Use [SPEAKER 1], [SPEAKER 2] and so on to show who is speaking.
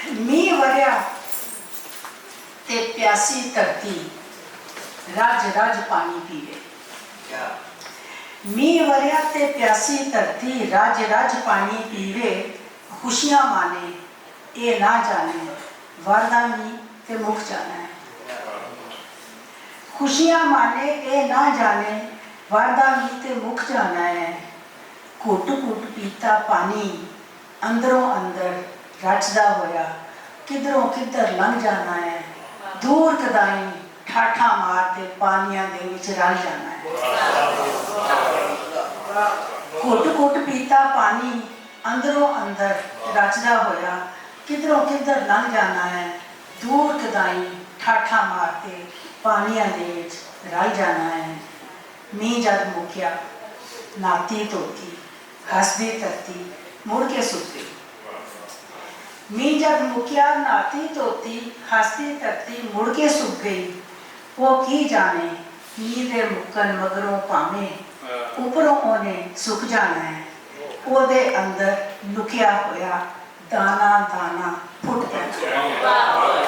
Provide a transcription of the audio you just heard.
[SPEAKER 1] मीह वरिया ते प्यासी धरती रज रज पानी पीवे। मीह वरिया ते प्यासी धरती रज रज पानी पीवे। खुशियां माने ये ना जाने वरदा मीह ते मुक जाना है। खुशियां माने ये ना जाने वरदा मीह ते मुक जाना है। घुट घुट पीता पानी अंदरों अंदर रचदा होया किधरों किधर लंघ जाना है। दूर कदाई ठाठा मार के पानियां दे विच रल जाना है। घुट घुट पीता पानी अंदरों अंदर रचदा होया किधरों किधर लंघ जाना है। दूर कदाई ठाठा मार के पानियां दे विच रल जाना है। मीह जद मुक्या नाती धोती हसदी धरती मुड़ के सुत गई। मीह जब मुक्या नाती धोती हसदी धरती मुड़ के सुक गई। वो की जाने मीह दे मुक्कन मगरों भावें उपरों ओने सुक जाना है। ओदे अंदर लुकिया होया दाना दाना फुट पैना।